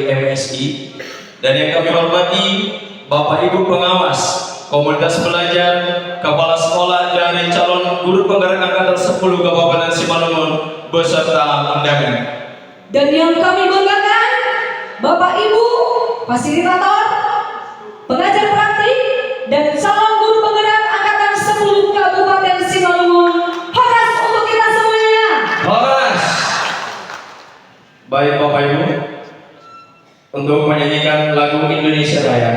MSI, dan yang kami hormati Bapak Ibu pengawas, komunitas belajar, kepala sekolah dari calon guru penggerak angkatan 10 Kabupaten Simalungun beserta undangan. Dan yang kami banggakan Bapak Ibu fasilitator, pengajar praktik, dan calon guru penggerak angkatan 10 Kabupaten Simalungun. Horas untuk kita semuanya. Horas. Baik Bapak Ibu, untuk menyanyikan lagu Indonesia Raya.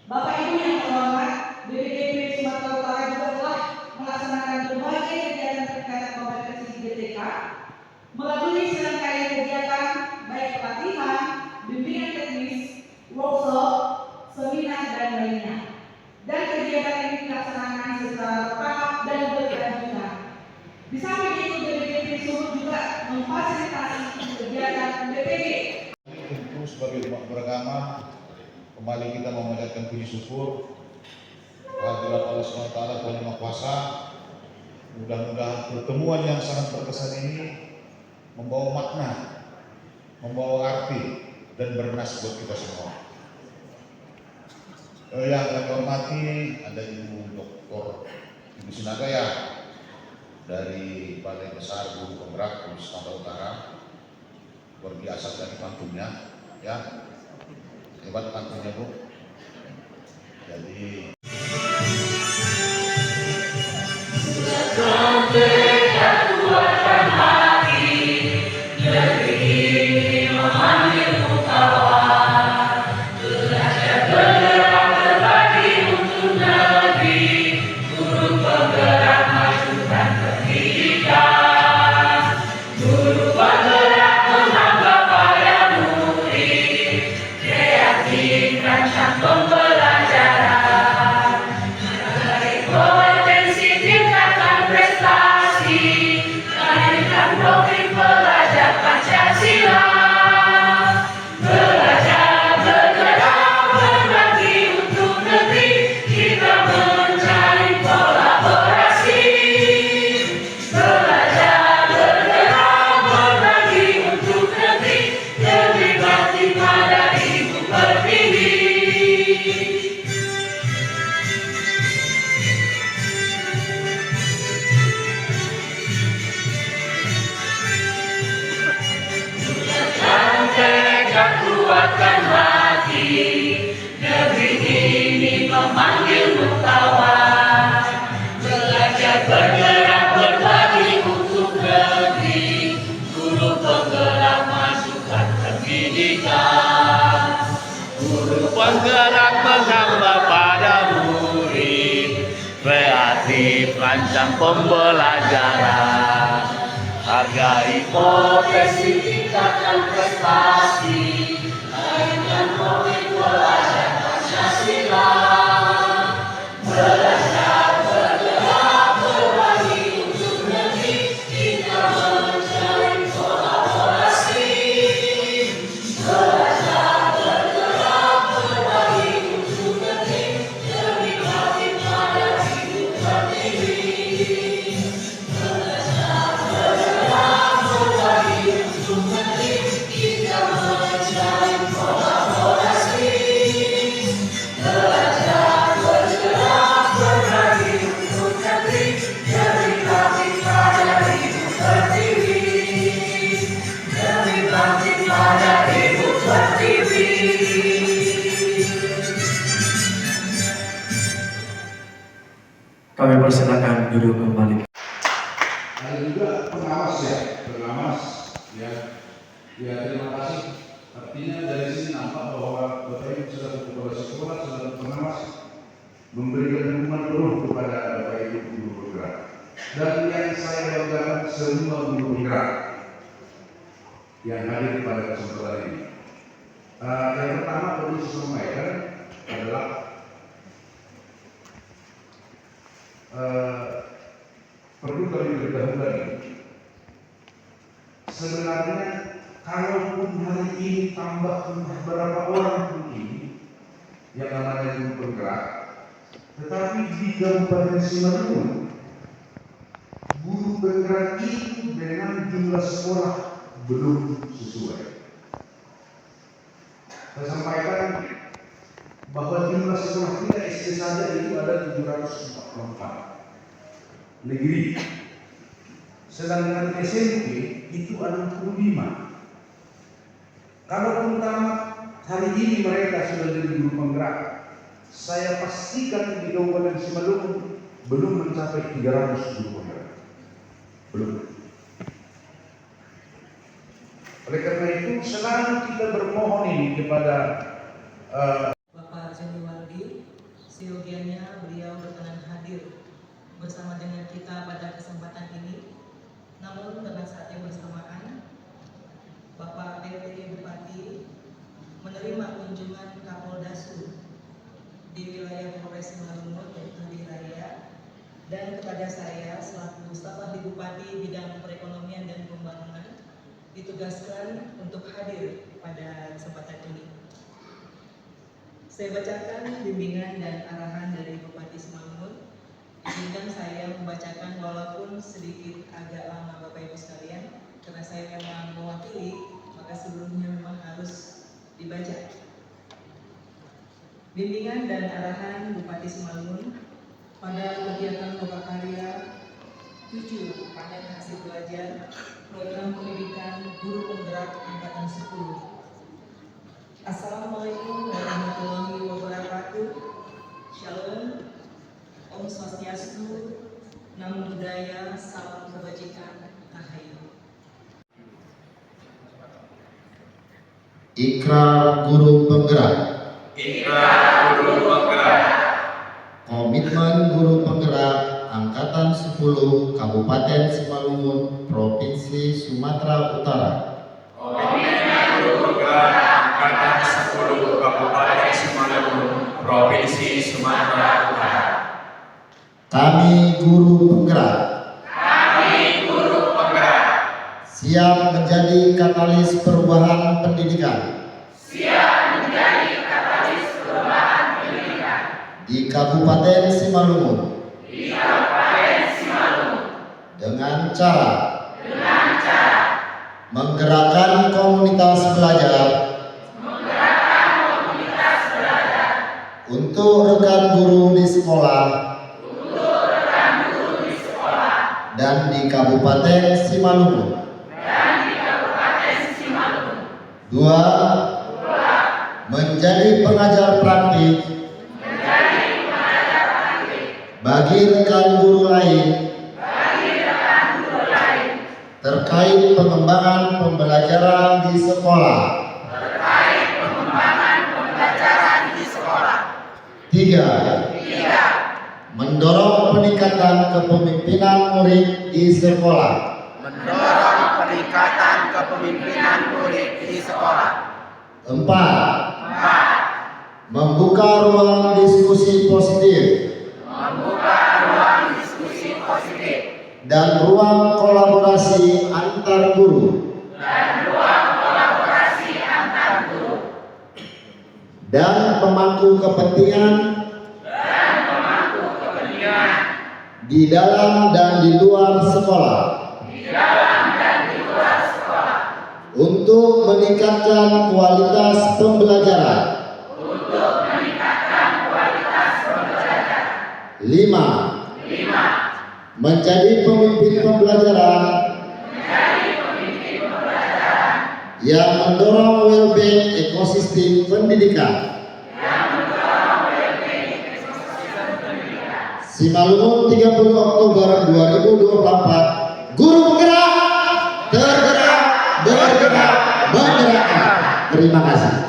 Bapak Ibu yang terhormat, BPDP Sumatera Utara juga telah melaksanakan berbagai kegiatan terkait kompetensi GTK melalui serangkaian kegiatan baik pelatihan, bimbingan teknis, workshop, seminar, dan lainnya. Dan kegiatan ini dilaksanakan secara bertahap dan berkelanjutan. Di samping itu, BPDP Sumut juga memfasilitasi kegiatan BPD. Tentu sebagai umat beragama, kembali kita memanjatkan puji syukur kehadirat Allah SWT Tuhan Yang Maha Kuasa. Mudah-mudahan pertemuan yang sangat berkesan ini membawa makna, membawa arti, dan bernas buat kita semua. Yang kami hormati ada Ibu Dr. Ibu Sinagaya dari Balai Besar Guru Penggerak Sumatera Utara. Luar biasa dari pantunnya, ya. Hebat pantunnya, Bu. Jadi kuatkan hati, negeri ini memanggilmu kawan. Belajar bergerak berbagi untuk negeri, guru penggerak masukkan pendidikan. Guru penggerak menghamba pada murid, kreatif rancang pembelajaran. Hargai potensi, tingkatkan prestasi, lahirkan komit belajar Pancasila. Belajar bergerak berbagi untuk negeri, kita menjalin kolaborasi. Belajar bergerak berbagi untuk negeri, lebih aktif pada hidup pertiwi. Belajar Kami persilakan duduk kembali. Ada juga pengawas ya. Ya terima kasih. Artinya dari sini nampak bahwa Bapak Ibu sudah kepala sekolah, sudah pengawas memberikan dukungan penuh kepada Bapak Ibu guru penggerak. Dan yang saya banggakan semua guru penggerak yang hadir pada kesempatan ini. Yang pertama perlu saya sampaikan adalah perlu kami beritahu lagi. Sebenarnya kalaupun hari ini tambah beberapa orang begini yang namanya guru penggerak, tetapi di Kabupaten Simalungun guru penggerak itu dengan jumlah sekolah belum sesuai. Saya sampaikan bahwa jumlah sekolah kita SD saja itu ada 744 negeri, sedangkan SMP itu ada 65. Kalaupun tamat hari ini mereka sudah jadi guru penggerak, saya pastikan di Kabupaten Simalungun belum mencapai 300 guru penggerak. Belum. Oleh karena itu selalu kita bermohon ini kepada Bapak Joni Waldi, seyogianya beliau berkenan hadir bersama dengan kita pada kesempatan ini. Namun dengan saat yang bersamaan, Bapak PLT Bupati menerima kunjungan Kapoldasu di wilayah Polres Simalungun yaitu wilayah, dan kepada saya selaku staf ahli Bupati bidang perekonomian dan pembangunan ditugaskan untuk hadir pada kesempatan ini. Saya bacakan bimbingan dan arahan dari Bupati Simalungun. Izinkan saya membacakan walaupun sedikit agak lama Bapak Ibu sekalian, karena saya memang mewakili, maka sebelumnya memang harus dibaca. Bimbingan dan arahan Bupati Simalungun pada kegiatan loka karya 7 panen hasil belajar program pendidikan guru penggerak angkatan 10. Assalamualaikum warahmatullahi wabarakatuh. Shalom, Om Swastiastu, Namo Buddhaya, salam kebajikan, Rahayu. Ikrar guru penggerak. Ikrar guru penggerak. Komitmen guru penggerak Angkatan 10 Kabupaten Simalungun, Provinsi Sumatera Utara. Komitmen guru penggerak Angkatan 10 Kabupaten Simalungun, Provinsi Sumatera Utara. Kami guru penggerak siap menjadi katalis perubahan pendidikan. Di Kabupaten Simalungun. Dengan cara menggerakkan komunitas belajar untuk rekan guru di sekolah dan di Kabupaten Simalungun. 2. Menjadi pengajar praktik bagi rekan guru lain terkait pengembangan pembelajaran di sekolah. 3. Mendorong peningkatan kepemimpinan murid di sekolah. 4. Membuka ruang diskusi positif dan ruang kolaborasi antar guru dan pemangku kepentingan di dalam dan di luar sekolah untuk meningkatkan kualitas pembelajaran. 5. Menjadi pemimpin pembelajaran yang mendorong well-being ekosistem pendidikan Simalungun 30 Oktober 2024. Guru bergerak, tergerak, bergerak, bergerak. Terima kasih.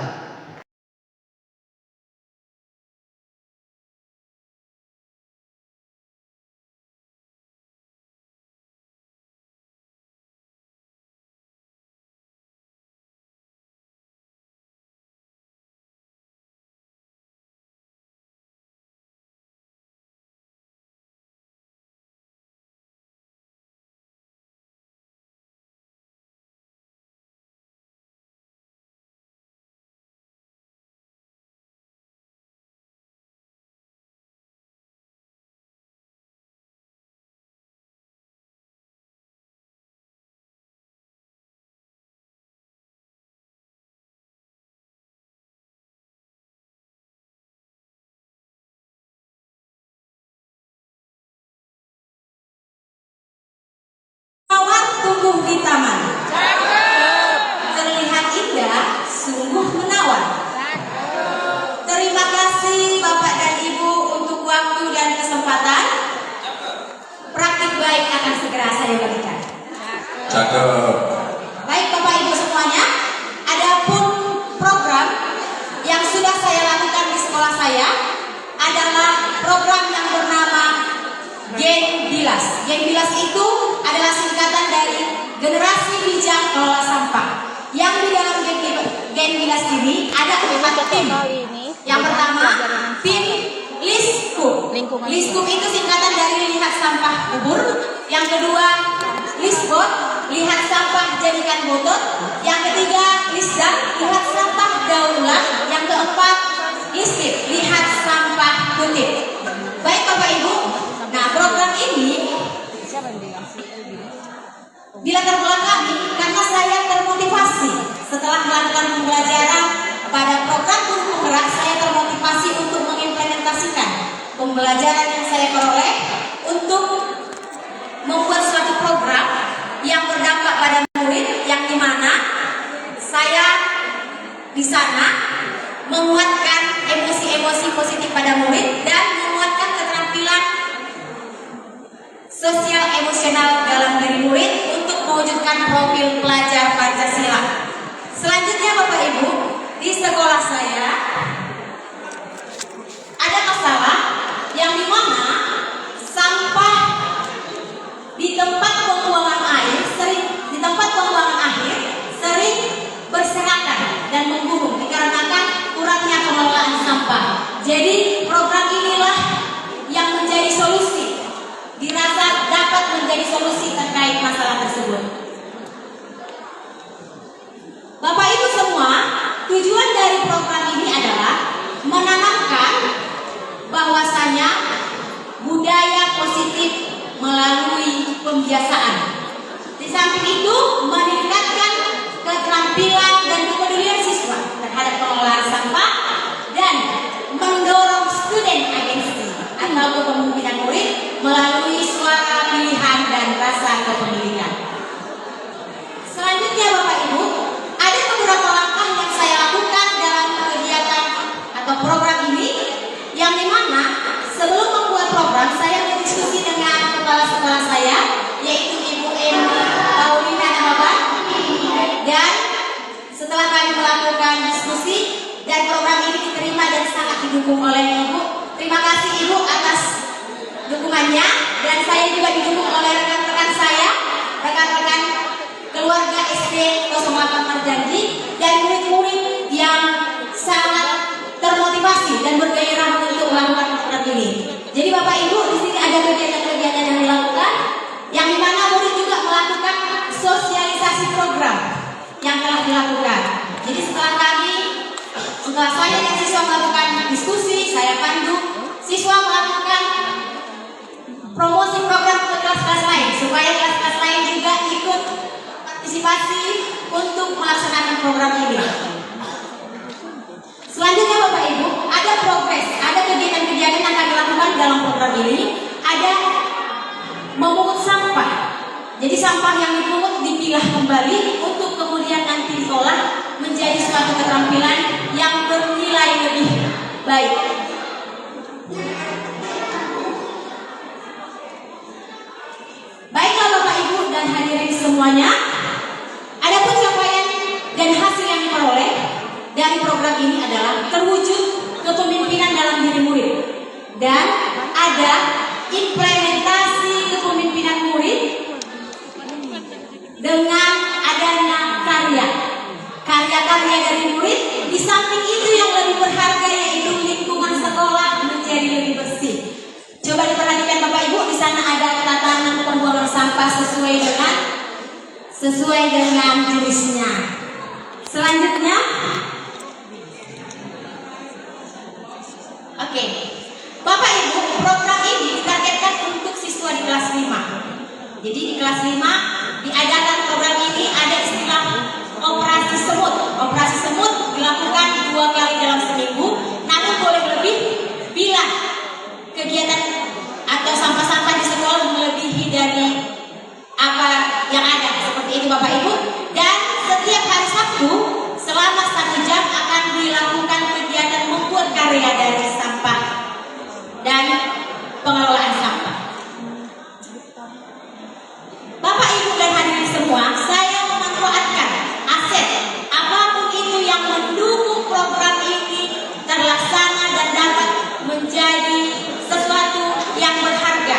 Mawar tumbuh di taman. Terlihat indah, sungguh menawan. Terima kasih Bapak dan Ibu untuk waktu dan kesempatan. Praktik baik akan segera saya berikan. Cakep. Baik Bapak Ibu semuanya, adapun program yang sudah saya lakukan di sekolah saya adalah program yang bernama Gen Bilas. Gen Bilas itu adalah singkatan dari Generasi Bijak Kelola Sampah. Yang di dalam Gen Bilas ini ada 4 tim. Yang pertama, tim Liskup. Liskup itu singkatan dari Lihat Sampah Kubur. Yang kedua, Lisbot, Lihat Sampah Jadikan Botol. Yang ketiga, Lisdan, Lihat Sampah Daur Ulang. Yang keempat, Listip, Lihat Sampah Kutip. Baik Bapak Ibu, nah program ini dilatar belakangi karena saya termotivasi setelah melakukan pembelajaran pada program Guru Penggerak. Saya termotivasi untuk mengimplementasikan pembelajaran yang saya peroleh untuk membuat suatu program yang berdampak pada murid, yang dimana saya di sana menguatkan emosi-emosi positif pada murid dan menguatkan keterampilan sosial emosional dalam diri murid untuk mewujudkan profil pelajar Pancasila. Selanjutnya Bapak Ibu, di sekolah saya ada masalah yang dimana sampah di tempat pembuangan akhir sering berserakan dan menggunung dikarenakan kurangnya pengelolaan sampah. Jadi program inilah yang menjadi solusi, dirasa dapat menjadi solusi terkait masalah tersebut. Bapak Ibu semua, tujuan dari program ini adalah menanamkan bahwasanya budaya positif melalui pembiasaan. Di samping itu meningkatkan keterampilan dan kepedulian siswa terhadap pengelolaan sampah dan mendorong student agency atau kepemimpinan murid melalui suara pilihan dan rasa kepemilikan. Selanjutnya Bapak Ibu, ada beberapa langkah yang saya lakukan dalam kegiatan atau program ini, yang dimana sebelum membuat program saya berdiskusi dengan kepala sekolah saya, yaitu Ibu Eni Paulina Namaban, dan setelah kami melakukan diskusi dan program ini diterima dan sangat didukung oleh Ibu. Terima kasih Ibu atas dukungannya, dan saya juga didukung oleh rekan-rekan saya, rekan-rekan keluarga SD 08 Marjanji dan murid-murid yang sangat termotivasi dan bergairah untuk melakukan program ini. Jadi Bapak Ibu, di sini ada kegiatan-kegiatan yang dilakukan, yang dimana murid juga melakukan sosialisasi program yang telah dilakukan. Jadi setelah saya dan siswa melakukan diskusi, saya pandu siswa melakukan promosi program ke kelas-kelas lain supaya kelas-kelas lain juga ikut partisipasi untuk melaksanakan program ini. Selanjutnya Bapak Ibu, ada progres, ada kegiatan-kegiatan yang akan dilakukan dalam program ini. Ada memungut sampah. Jadi sampah yang dipungut dipilah kembali untuk kemudian nanti diolah menjadi suatu keterampilan yang bernilai lebih baik. semuanya. Adapun capaian dan hasil yang diperoleh dari program ini adalah terwujud kepemimpinan dalam diri murid dan ada implementasi kepemimpinan murid dengan adanya karya-karya dari murid. Di samping itu yang lebih berharga yaitu lingkungan sekolah menjadi lebih bersih. Coba diperhatikan Bapak Ibu, di sana ada tatanan pembuangan sampah sesuai dengan jenisnya. Selanjutnya, oke, Bapak Ibu, program ini ditargetkan untuk siswa di kelas 5. Jadi di kelas 5 diadakan program ini, ada istilah operasi semut. Operasi semut dilakukan 2 kali dalam seminggu, namun boleh lebih bila kegiatan atau sampah-sampah di sekolah melebihi dari apa yang ada. Seperti itu Bapak Ibu. Dan setiap hari Sabtu selama 1 jam akan dilakukan kegiatan membuat karya dari sampah dan pengelolaan sampah. Bapak Ibu dan hadirin semua, saya memanfaatkan aset apapun itu yang mendukung program ini terlaksana dan dapat menjadi sesuatu yang berharga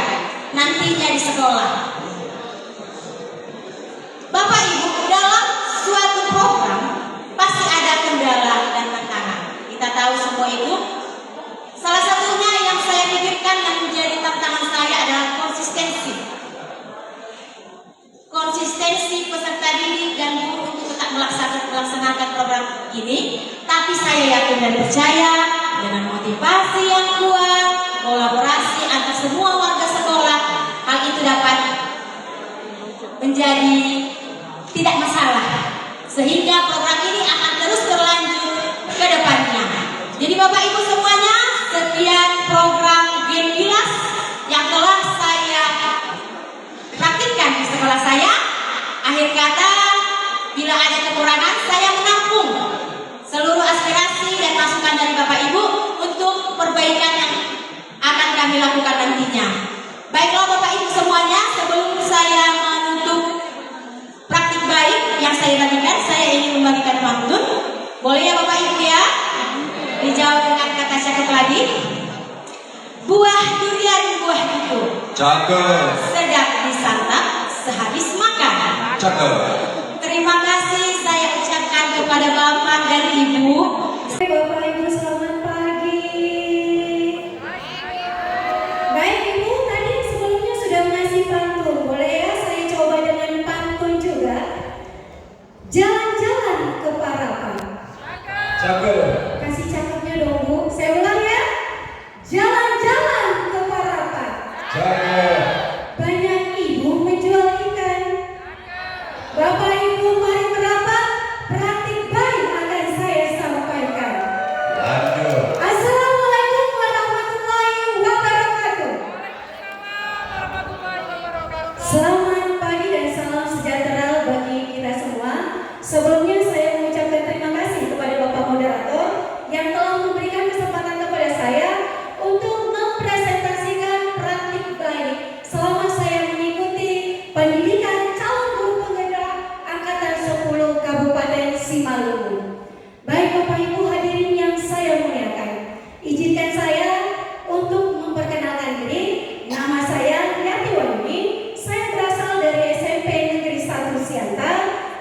nantinya di sekolah. Bapak Ibu, dalam suatu program pasti ada kendala dan tantangan. Kita tahu semua itu. Salah satunya yang saya pikirkan yang menjadi tantangan saya adalah konsistensi peserta didik dan guru untuk tetap melaksanakan program ini. Tapi saya yakin dan percaya dengan motivasi yang kuat, kolaborasi antar semua warga sekolah, hal itu dapat menjadi tidak masalah, sehingga program ini akan terus berlanjut ke depannya. Jadi Bapak Ibu semuanya, sekian program Gen Gilas yang telah saya praktikkan di sekolah saya. Akhir kata, bila ada kekurangan, saya menampung seluruh aspirasi dan masukan dari Bapak Ibu untuk perbaikan yang akan kami lakukan nantinya. Baiklah Bapak Ibu semuanya, sebelum saya menutup praktik baik yang saya bagikan, saya ingin membagikan pantun. Boleh ya Bapak Ibu ya? Dijawab dengan kata cakep lagi. Buah durian, buah itu Cakep. sedap disantap sehabis makan. Cakep. Terima kasih saya ucapkan kepada Bapak dan Ibu. Bapak Ibu selamat pagi. Baik Ibu, tadi sebelumnya sudah mengasih pantun. Boleh ya saya coba dengan pantun juga. Jalan-jalan ke Parapan. Cakep. Kasih cakepnya dong Bu. Saya ulang ya. Jalan-jalan ke Parapan. Cakep. Banyak ibu menjual ikan. Bapak Ibu mari merapat. Praktik baik akan saya sampaikan. Lanjut. Assalamualaikum warahmatullahi wabarakatuh. Selamat pagi dan salam sejahtera bagi kita semua. Sebelumnya saya mengucapkan terima kasih kepada Bapak Moderator yang telah memberikan kesempatan kepada saya untuk mempresentasikan praktik baik selama saya mengikuti pendidikan calon guru penggerak angkatan 10 Kabupaten Simalungun. Baik Bapak Ibu hadirin yang saya muliakan, izinkan saya untuk memperkenalkan diri. Nama saya Yati Wani, saya berasal dari SMP Negeri 1 Siantar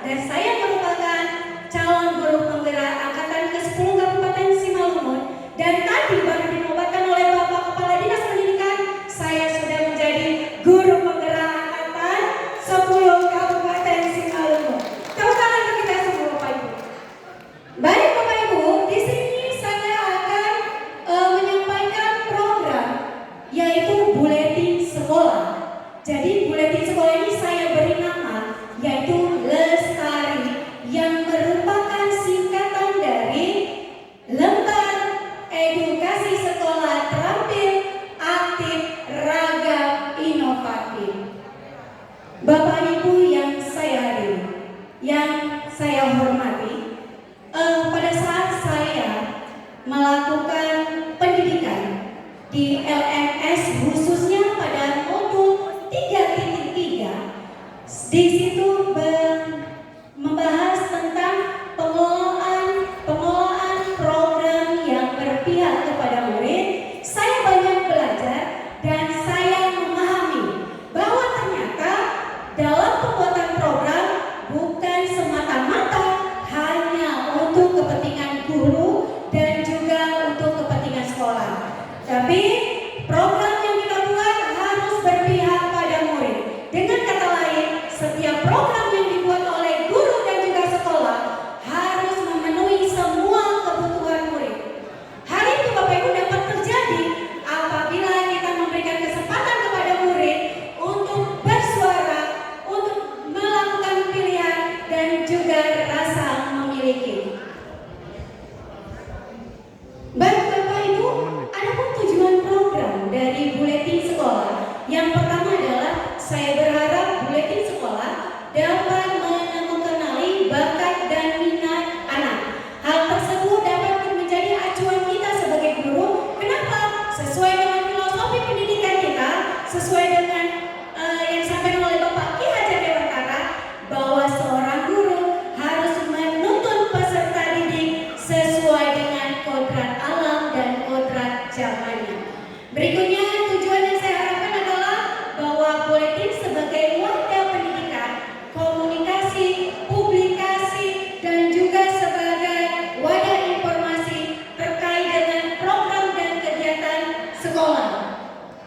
dan saya merupakan calon guru penggerak angkatan ke-10 Kabupaten Simalungun. Dan tadi baru dinobatkan oleh Bapak Kepala Dinas Pendidikan, saya sudah menjadi guru penggerak angkatan 10 Kabupaten Simalungun. Tepuk tangan untuk kita semua Bapak Ibu. Baik Bapak Ibu, di sini saya akan menyampaikan program yaitu buletin sekolah. Jadi buletin sekolah ini saya beri nama yaitu Lestari, yang merupakan singkatan dari Lembar Edukasi Sekolah Terampil, Aktif, Ragam, Inovatif. Bapak Ibu yang saya hadiri, yang saya hormati, pada saat saya melakukan pendidikan di LMS khususnya pada modul 3.3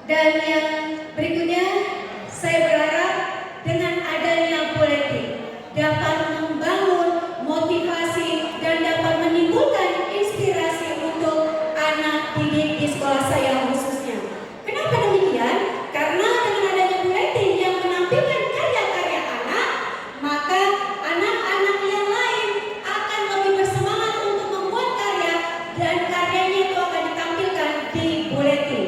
Dan yang berikutnya, saya berharap dengan adanya buletin dapat membangun motivasi dan dapat menimbulkan inspirasi untuk anak didik di sekolah saya khususnya. Kenapa demikian? Karena dengan adanya buletin yang menampilkan karya-karya anak, maka anak-anak yang lain akan lebih bersemangat untuk membuat karya dan karyanya itu akan ditampilkan di buletin.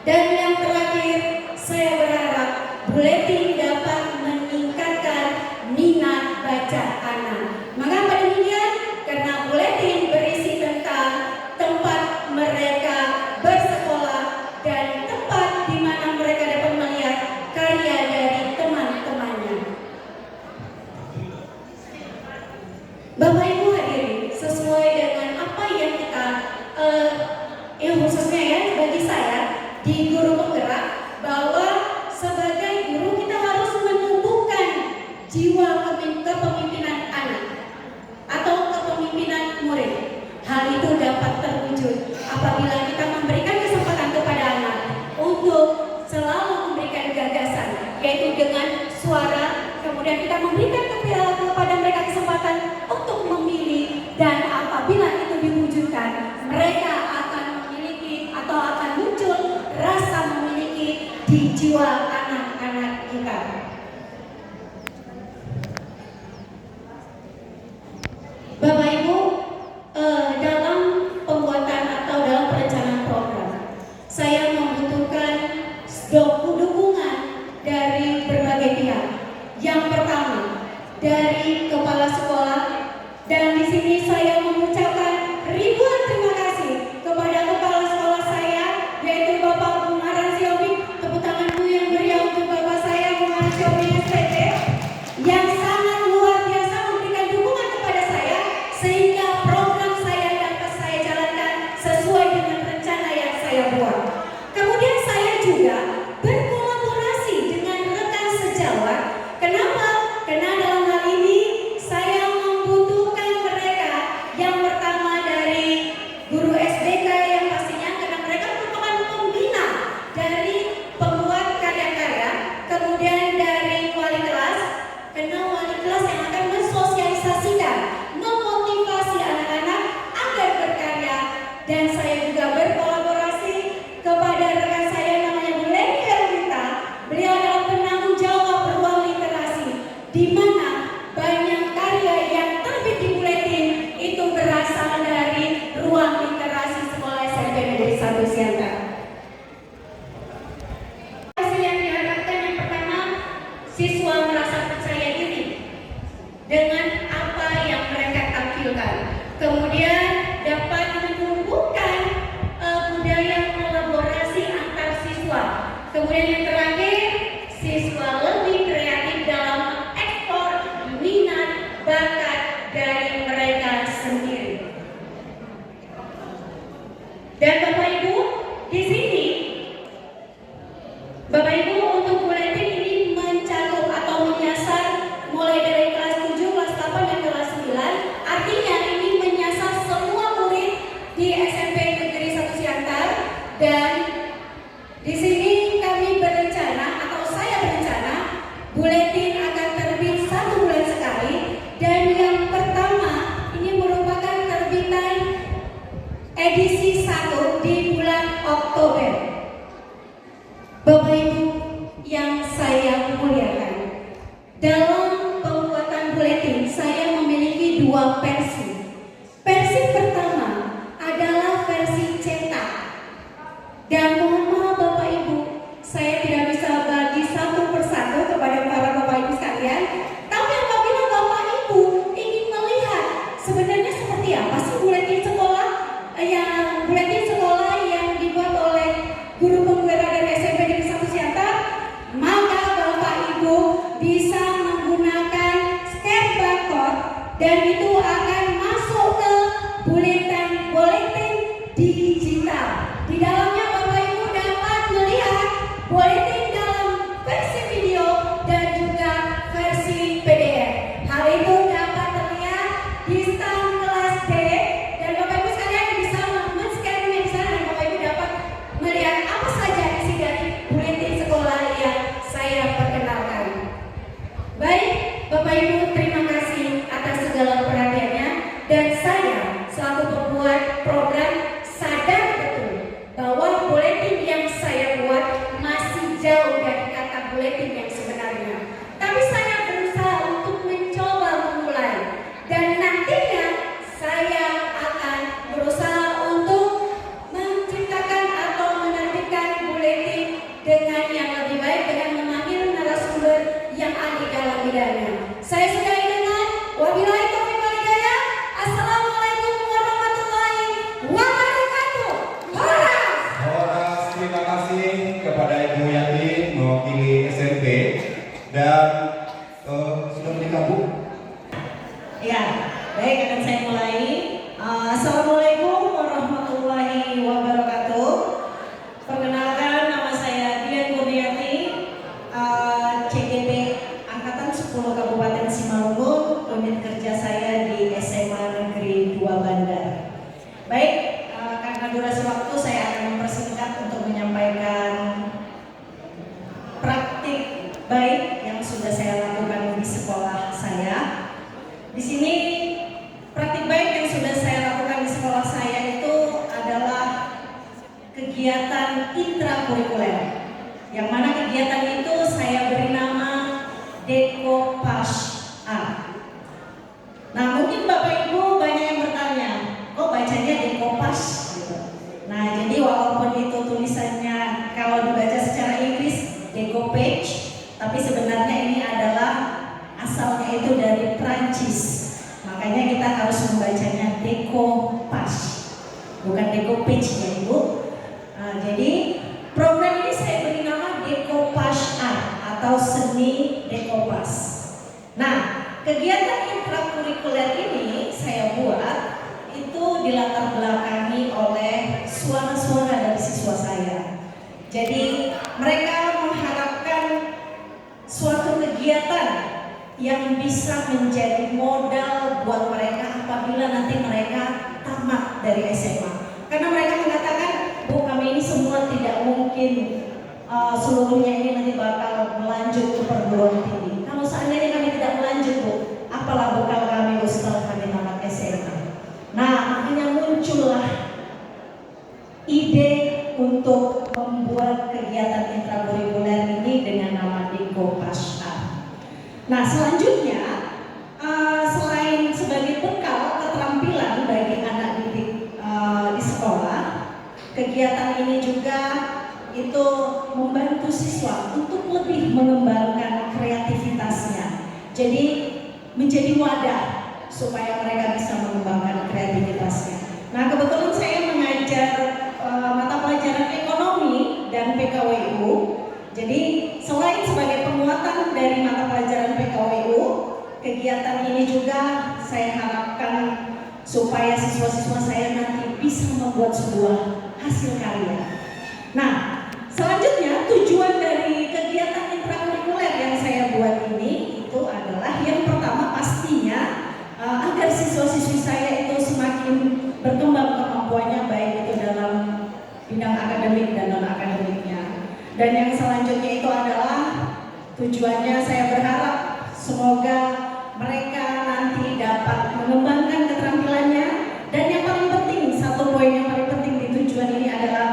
Dan yang terakhir, saya berharap buletin dapat meningkatkan minat baca anak. Mengapa demikian? Karena buletin berisi tentang tempat mereka bersekolah dan tempat di mana mereka dapat melihat karya dari teman-temannya. Bapak Ibu hadirin, sesuai dengan apa yang kita khususnya ya bagi saya di guru penggerak, bahwa sebagai guru kita harus menumbuhkan jiwa kepemimpinan anak atau kepemimpinan murid. Hal itu dapat terwujud apabila kita memberikan kesempatan kepada anak untuk selalu memberikan gagasan, yaitu dengan suara. Kemudian kita memberikan kepada mereka kesempatan untuk memilih, dan apabila itu diwujudkan, mereka akan memiliki atau akan muncul rasa memiliki di jiwa anak-anak kita. Bapak Ibu, dalam pembuatan atau dalam perencanaan program, saya membutuhkan dukungan dari berbagai pihak. Yang pertama, dari kepala sekolah, dan di sini saya mengucapkan ribuan terima kasih kepada kepala sekolah saya, yaitu Bapak Bumaran Siomi. Tepuk tangan dulu yang meriah untuk Bapak saya, Bumaran Siomi SPT, yang sangat luar biasa memberikan dukungan kepada saya sehingga program saya dapat saya jalankan sesuai dengan rencana yang saya buat. Kemudian saya juga berkolaborasi dengan rekan sejawat. Kenapa? Karena dalam hal ini saya membutuhkan mereka. Yang pertama dari guru SDK yang pastinya, karena mereka merupakan pembina dari pembuat karya-karya. Kemudian dari wali kelas, karena wali kelas yang akan mensosialisasikan, memotivasi anak-anak agar berkarya. Dan saya juga berkolaborasi kepada rekan saya namanya Bu Leni Erwinta. Beliau adalah penanggung jawab ruang literasi, di mana banyak karya yang terbit di buletin itu berasal dari ruang literasi sekolah SMP Negeri 1 Siantar. Hasil yang diharapkan yang pertama, siswa merasa percaya diri dengan apa yang mereka tampilkan. Kemudian dapat menumbuhkan budaya kolaborasi antar siswa. Kemudian yang terakhir, siswa lebih kreatif dalam mengekspor minat bakat dari mereka sendiri. Dan Bapak Ibu, di sini Bapak Ibu, untuk buletin ini mencakup atau menyasar mulai dari kelas 7, kelas 8, dan kelas 9. Artinya ini menyasar semua murid di SMP Negeri 1 Siantar. Dan di sini kami berencana atau saya berencana buletin akan terbit 1 bulan sekali. Dan yang pertama ini merupakan terbitan edisi 1 di bulan Oktober. Bapak Ibu yang saya muliakan, dalam pembuatan buletin saya memiliki 2 versi. Versi pertama adalah versi cetak. Dan mohon maaf Bapak Ibu, saya tidak bisa bagi satu persatu kepada para Bapak Ibu sekalian. Tapi apabila Bapak Ibu ingin melihat sebenarnya seperti apa sih buletin sekolah yang dibuat oleh guru penggerak dari SMP Negeri 1 Siantar, maka Bapak Ibu bisa menggunakan keberpihakan di dalam bidangnya. Saya sudahi dengan wabillahi taufiq wal hidayah. Assalamualaikum warahmatullahi wabarakatuh. Horas, terima kasih kepada Ibu Yanti mewakili SMP dan sudah menikah Bu? Ya, baik, akan saya mulai. Assalamualaikum warahmatullahi wabarakatuh. Perkenalkan, nama saya Dian Kurniati, CGP Angkatan 10 Kabupaten Simalungun. Unit kerja saya di SMA Negeri 2 Bandar. Baik, karena durasi waktu saya akan mempersingkat untuk menyampaikan praktik baik yang sudah saya lakukan di sekolah saya. Di sini praktik baik yang sudah saya lakukan di sekolah saya itu adalah kegiatan intrakurikuler. Yang mana kegiatan itu saya beri nama Dekopas A. Nah, mungkin Bapak Ibu banyak yang bertanya, kok bacanya Dekopas gitu. Nah, jadi walaupun itu tulisannya kalau dibaca secara Inggris Decopage, tapi sebenarnya ini adalah asalnya itu dari Prancis. Makanya kita harus membacanya Decoupage, bukan Decopage ya Ibu. Jadi program ini saya beri nama Decoupage A atau seni decoupage. Nah, kegiatan intrakurikuler ini saya buat itu dilatar belakangi oleh suara-suara dari siswa saya. Jadi mereka mengharapkan suatu kegiatan yang bisa menjadi modal buat mereka apabila nanti mereka tamat dari SMA. Karena mereka mengatakan, Bu, kami ini semua tidak mungkin seluruhnya ini nanti bakal melanjut ke perguruan tinggi. Kalau seandainya kami tidak melanjut, Bu, apalah bekal kami setelah kami tamat SMA. Nah, makanya muncullah ide untuk membuat kegiatan intrakurikuler ini dengan nama Decoupage A. Nah, selanjutnya selain sebagai bekal keterampilan bagi anak didik di sekolah, kegiatan ini juga itu membantu siswa untuk lebih mengembangkan kreativitasnya. Jadi menjadi wadah supaya mereka bisa mengembangkan kreativitasnya. Nah, kebetulan saya mengajar mata pelajaran ekonomi dan PKWU. Jadi selain sebagai penguatan dari mata pelajaran PKWU, kegiatan ini juga saya harapkan supaya siswa-siswa saya nanti bisa membuat sebuah hasil karya. Nah, selanjutnya tujuan dari kegiatan intrakurikuler yang saya buat ini itu adalah yang pertama pastinya agar siswa-siswi saya itu semakin berkembang kemampuannya baik itu dalam bidang akademik dan non-akademiknya. Dan yang selanjutnya itu adalah tujuannya saya berharap semoga mereka nanti dapat mengembangkan keterampilannya. Dan yang paling penting, satu poin yang paling penting di tujuan ini adalah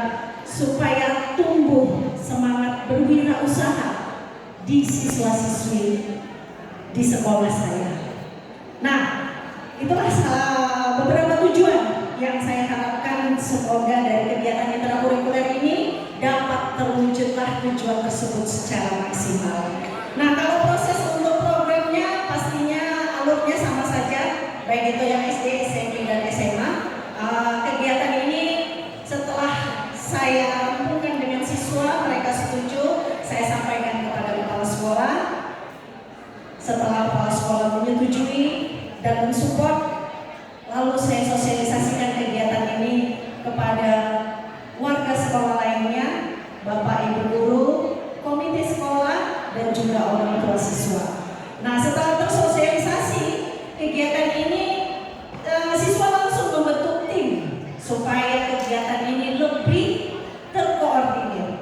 supaya tumbuh semangat berwirausaha di siswa-siswi di sekolah saya. Nah, itulah beberapa tujuan yang saya harapkan semoga dari kegiatan intrakurikuler ini dapat terwujudlah tujuan tersebut secara maksimal. Nah, kalau proses untuk programnya pastinya alurnya sama saja, baik itu yang SD, SMP, dan SMA. Kegiatan ini setelah saya rampungkan dengan siswa, mereka setuju, saya sampaikan kepada kepala sekolah. Setelah kepala sekolah menyetujui dan mensupport, lalu saya sosialisasikan kegiatan ini kepada warga sekolah lainnya, Bapak Ibu guru, komite sekolah, dan juga orang tua siswa. Nah, setelah tersosialisasi kegiatan ini, siswa langsung membentuk tim supaya kegiatan ini lebih terkoordinir,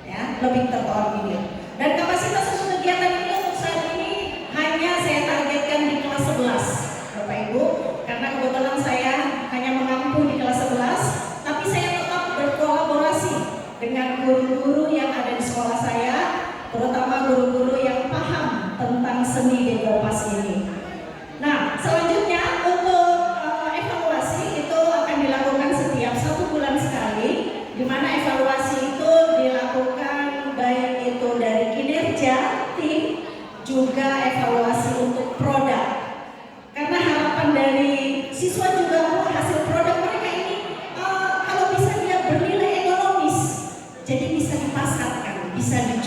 ya, lebih terkoordinir. Dan kapasitas untuk kegiatan ini untuk saat ini hanya saya targetkan di kelas 11, Bapak Ibu, karena kebetulan saya hanya mengampu di kelas 11, tapi saya tetap berkolaborasi dengan guru-guru yang ada di sekolah saya, terutama guru-guru yang paham tentang seni decoupage ini. Nah, selanjutnya untuk evaluasi itu akan dilakukan setiap 1 bulan sekali, di mana evaluasi itu dilakukan baik itu dari kinerja tim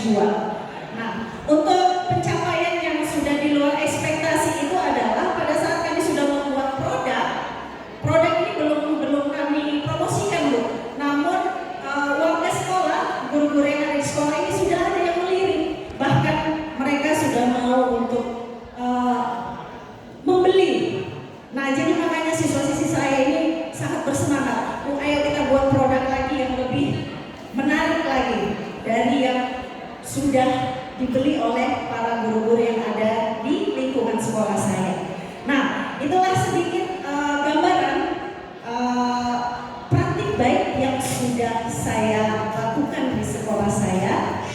dijual. Nah, untuk pencapaian yang sudah di luar ekspektasi itu adalah pada saat kami sudah membuat produk ini belum kami promosikan, Bu. Namun warga sekolah, guru-guru yang ada di sekolah ini sudah ada yang melirik, bahkan mereka sudah mau untuk membeli. Nah, jadi makanya siswa-siswi saya ini sangat bersemangat. Ayo kita buat produk lagi yang lebih menarik lagi dari yang sudah dibeli oleh para guru-guru yang ada di lingkungan sekolah saya. Nah, itulah sedikit gambaran praktik baik yang sudah saya lakukan di sekolah saya.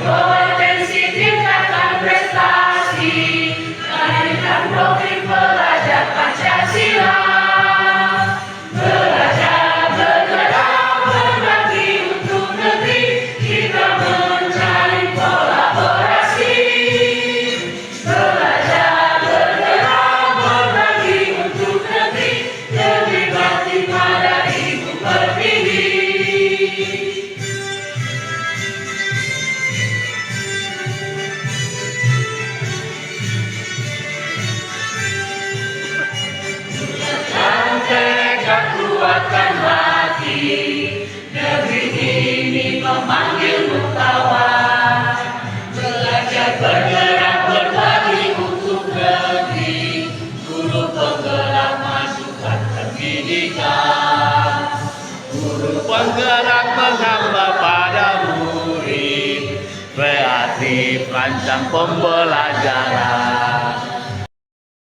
Kompetensi tingkatkan prestasi, hadirkan profil pelajar Pancasila. Belajar, bergerak, berbagi untuk negeri, kita mencari kolaborasi. Belajar, bergerak, berbagi untuk negeri, lebih bakti pada Ibu Pertiwi. Kuatkan hati, negeri ini memanggilmu kawan. Belajar, bergerak, berbagi untuk negeri, guru penggerak masukan pendidikan. Guru penggerak menghamba pada murid, kreatif rancang pembelajaran.